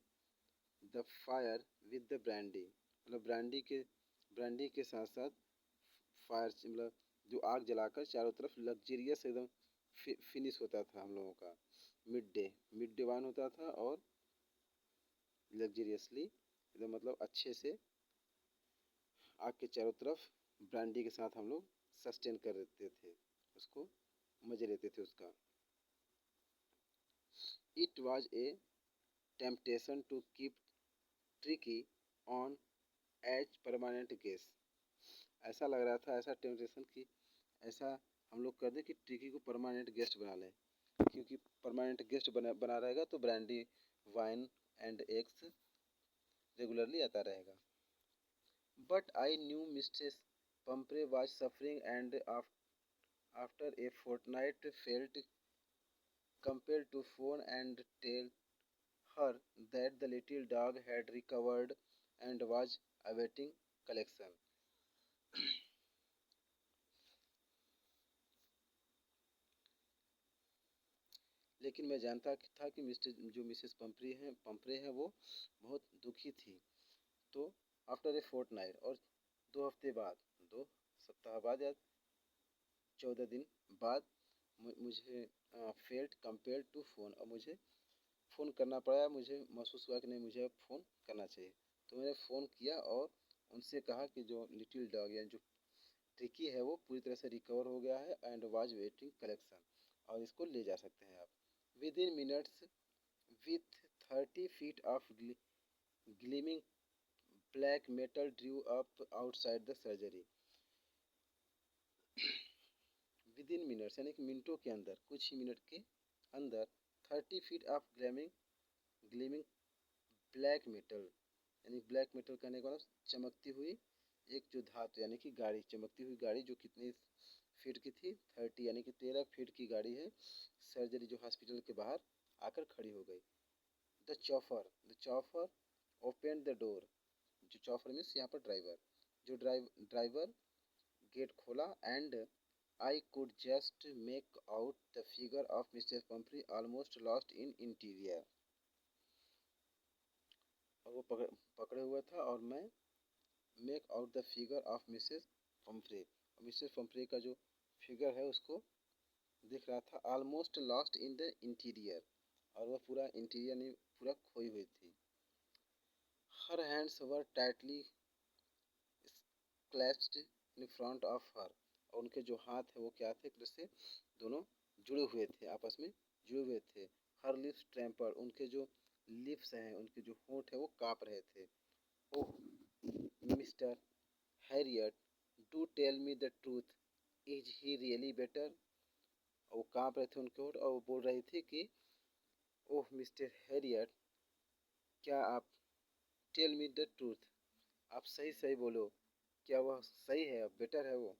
the fire with the brandy. मतलब ब्रांडी के साथ साथ फायर, मतलब जो आग जलाकर चारों तरफ लग्जरियस एकदम फिनिश होता था हम लोगों का। मिड डे वाइन होता था, और लग्जरियसली एकदम मतलब अच्छे से आग के चारों तरफ ब्रांडी के साथ हम लोग सस्टेन कर देते थे उसको, मजे लेते थे उसका। It was a temptation to keep Tricki on as permanent guest. ऐसा लग रहा था, ऐसा टेम्पटेशन कि ऐसा हम लोग कर दें कि ट्रिकी को परमानेंट गेस्ट बना लें, क्योंकि परमानेंट गेस्ट बना रहेगा तो brandy wine and eggs regularly आता रहेगा। But I knew mistress Pumphrey was suffering, and after a fortnight felt compelled to phone and tell her that the little dog had recovered and was awaiting collection. लेकिन मैं जानता था कि Mrs Pumphrey हैं वो बहुत दुखी थी। तो आफ्टर ए फोर्टनाइट, और 2 हफ्ते बाद, 2 सप्ताह बाद, या 14 दिन बाद, मुझे फेल्ट कंपेल्ड टू फ़ोन, और मुझे फ़ोन करना पड़ा। मुझे महसूस हुआ कि नहीं, मुझे अब फ़ोन करना चाहिए। तो मैंने फ़ोन किया और उनसे कहा कि जो लिटिल डॉग या जो ट्रिकी है वो पूरी तरह से रिकवर हो गया है एंड वाज वेटिंग कलेक्शन, और इसको ले जा सकते हैं आप। With in minutes, with 30 feet of gleaming black metal Drew up outside the surgery. With in minutes यानी कि मिनटों के अंदर, कुछ ही मिनट के अंदर, 30 feet of gleaming black metal, यानी ब्लैक मेटल कहने का मतलब चमकती हुई एक जो धातु, यानी कि गाड़ी, चमकती हुई गाड़ी, जो कितनी फीट की थी, 30 यानी कि 13 फीट की गाड़ी है, सर्जरी जो हॉस्पिटल के बाहर आकर खड़ी हो गई। The chopper open the door, जो चॉपर मीन्स यहाँ पर ड्राइवर, जो ड्राइवर गेट खोला, and I could just make out the figure of Mr. Pumphrey almost lost in interior. और वो पकड़े हुआ था और मैं make out the figure of Mrs Pumphrey, Mrs Pumphrey का जो फिगर है उसको दिख रहा था। Almost lost in the interior, और वह पूरा इंटीरियर नहीं, पूरा खोई हुई थी। Her hands were tightly clutched in front of her, और उनके जो हाथ है वो क्या थे, एक दूसरे से दोनों जुड़े हुए थे, आपस में जुड़े हुए थे। हर लिप्स ट्रैम्पर, उनके जो लिप्स हैं, उनके जो होंठ है वो काँप रहे थे। Oh Mr Herriot, do tell me the truth, is he really better. वो काँप रहे थे उनके होंठ, और वो बोल रही थी कि ओह मिस्टर हैरियट, क्या आप टेल मी द ट्रूथ, आप सही सही बोलो, क्या वह सही है, बेटर है वो।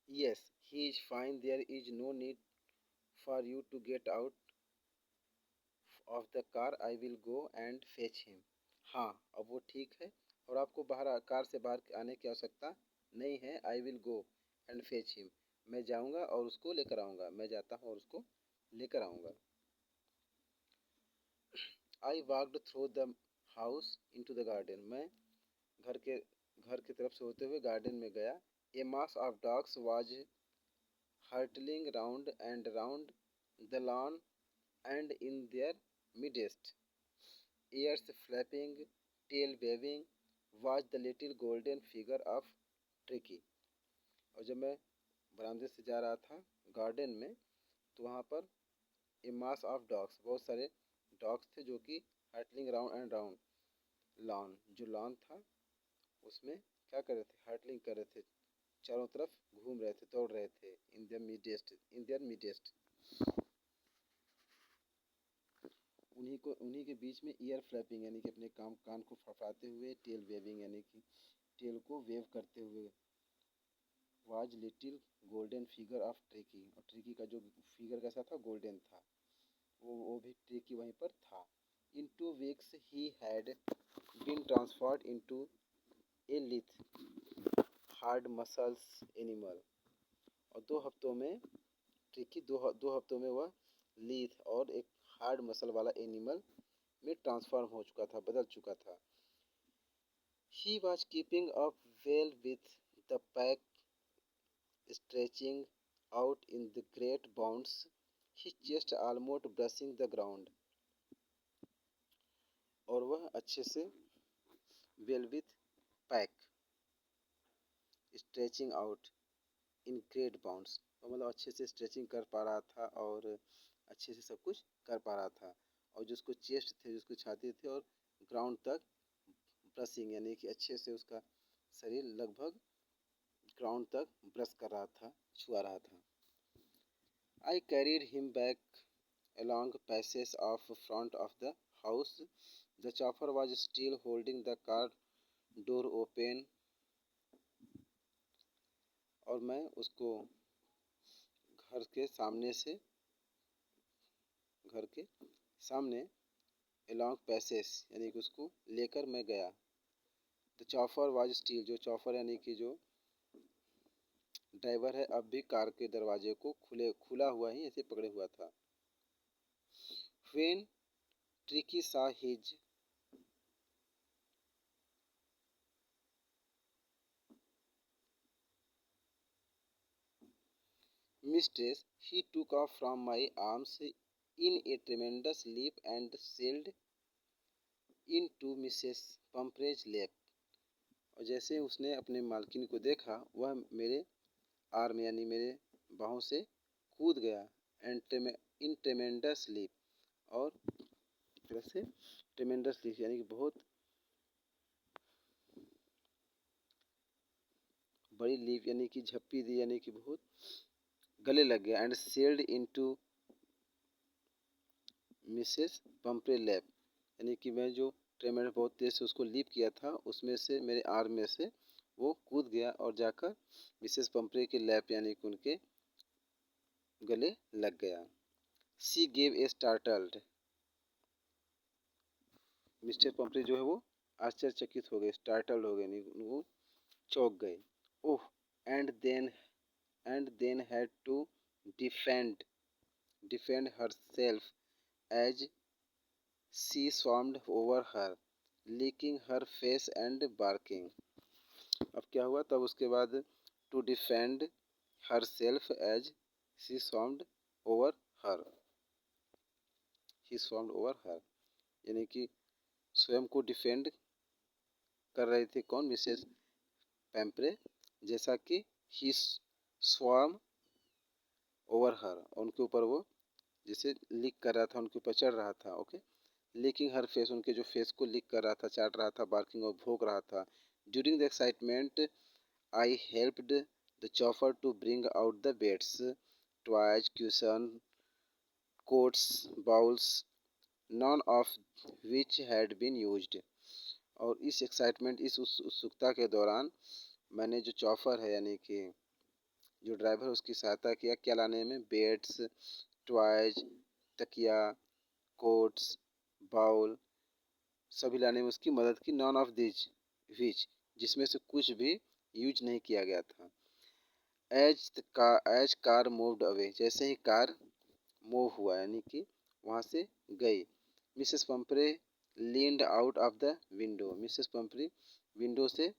Yes, he is fine. There is no need for you to get out of the car. I will go and fetch him. हाँ, अब वो ठीक है और आपको कार से बाहर आने की आवश्यकता नहीं है। I will go and fetch him. मैं जाऊंगा और उसको लेकर आऊंगा। मैं जाता हूँ और उसको लेकर आऊंगा। I walked through the house into the garden. मैं घर के घर की तरफ से होते हुए गार्डन में गया। A mass of dogs was hurtling round and round the lawn, and in their midst, ears flapping, tail waving, was the little golden figure of Tricky. और जब मैं बरामदे से जा रहा था गार्डन में, तो वहाँ पर ए मास ऑफ डॉग्स, बहुत सारे डॉग्स थे जो कि hurtling round and round lawn, जो लॉन था उसमें क्या कर रहे थे, हर्टलिंग कर रहे थे, चारों तरफ घूम रहे थे, दौड़ रहे थे। इन देयर मिडेस्ट, उन्हीं के बीच में ईयर फ्लैपिंग यानी कि अपने कान को फड़फड़ाते हुए, टेल वेविंग यानी कि टेल को वेव करते हुए, was little golden figure of tricky, और ट्रिकी का जो फिगर कैसा था, गोल्डन था। वो भी ट्रिकी वहीं पर था। In 2 weeks he had been transferred into a lithe hard muscles animal, और 2 हफ्तों में ट्रिकी दो हफ्तों में वह लीथ और एक हार्ड मसल वाला एनिमल में ट्रांसफॉर्म हो चुका था, बदल चुका था। He was keeping up well with the pack, stretching out in the great bounds, his chest almost brushing the ground, और वह अच्छे से well with pack, stretching out in great bounds, और मतलब अच्छे से स्ट्रेचिंग कर पा रहा था और अच्छे से सब कुछ कर पा रहा था। और जिसको चेस्ट थे, जिसको छाती थे, और ग्राउंड तक ब्रशिंग यानी कि अच्छे से उसका शरीर लगभग ग्राउंड तक ब्रश कर रहा था, छुआ रहा था। I carried him back along passages of front of the house. The chauffeur was still holding the car door open, और मैं उसको घर के सामने से घर के सामने along passages यानी कि उसको लेकर मैं गया। The chauffeur was still, जो चौफर यानी कि जो ड्राइवर है, अब भी कार के दरवाजे को खुला हुआ ही ऐसे पकड़े हुआ था। When Tricky saw his mistress, he took off from my arms in a tremendous leap and sailed into Mrs. Pumphrey's lap. और जैसे उसने अपने मालकिन को देखा, वह मेरे आर्म यानी मेरे बाहों से कूद गया। एंड इन ट्रेमेंडस लीप, और तरह से ट्रेमेंडस लीप यानी कि बहुत बड़ी लीप यानी कि झप्पी दी, यानी कि बहुत गले लग गया। And sailed into Mrs Pumphrey lap, यानी कि मैं जो ट्रेमेंड बहुत तेज से उसको लीप किया था, उसमें से मेरे आर्म में से वो कूद गया और जाकर मिसेस पम्परे के लैप यानी कि उनके गले लग गया। She gave a startled, Mr Pumphrey जो है वो आश्चर्यचकित हो गए, स्टार्टल्ड हो गए, वो चौंक गए। Oh! And then had to defend defend herself as she swarmed over her, licking her face and barking. अब क्या हुआ तब उसके बाद to defend herself as she swarmed over her, he swarmed over her, यानी कि स्वयं को डिफेंड कर रहे थे कौन, मिसेस पैम्परे, जैसा कि ही स्वार्म ओवर हर, उनके ऊपर वो जैसे लिक कर रहा था, उनके ऊपर चढ़ रहा था। ओके, लिकिंग हर फेस, उनके जो फेस को लिक कर रहा था, चाट रहा था, बार्किंग और भौंक रहा था। During the excitement I helped the chauffeur to bring out the beds, toys, cushion, coats, bowls, none of which had been used. और इस एक्साइटमेंट, इस उत्सुकता के दौरान मैंने जो चॉपर है यानी कि जो ड्राइवर है उसकी सहायता किया क्या लाने में, बेड्स, टॉयज, तकिया, कोट्स, बाउल सभी लाने में उसकी मदद की। नॉन ऑफ दिज विच, जिसमें से कुछ भी यूज नहीं किया गया था। एज कार मूव्ड अवे, जैसे ही कार मूव हुआ यानी कि वहाँ से गई, Mrs Pumphrey leaned out of the window, Mrs Pumphrey window से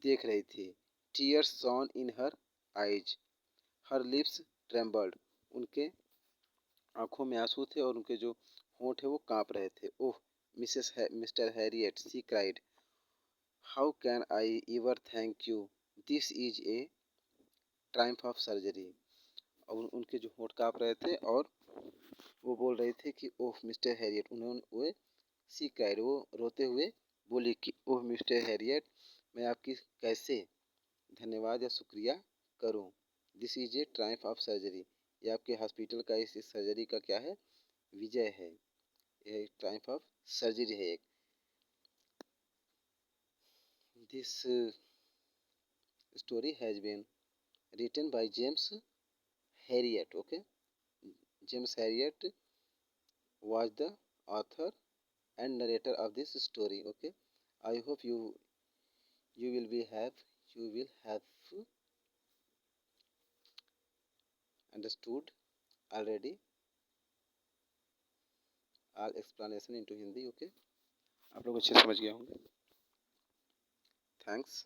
देख रही थी। Tears shone in her eyes, her lips trembled, उनके आंखों में आंसू थे और उनके जो होंठ है वो कांप रहे थे। Oh Mr Herriot, she cried, how can I ever thank you, this is a triumph of surgery. और उनके जो होंठ कांप रहे थे और वो बोल रही थी कि ओह मिस्टर हैरियट, उन्होंने वो सी क्राइड, वो रोते हुए बोली कि ओह मिस्टर हैरियट, मैं आपकी कैसे धन्यवाद या शुक्रिया करूं। This is a triumph of surgery, ये आपके हॉस्पिटल का इस सर्जरी का क्या है, विजय है, यह ट्रायम्फ ऑफ सर्जरी है एक। This story has been written by James Herriot. Okay, James Herriot was the author and narrator of this story. Okay, I hope you will be have you will have understood already all explanation into Hindi. Okay, आप लोग अच्छे समझ गए होंगे। Thanks.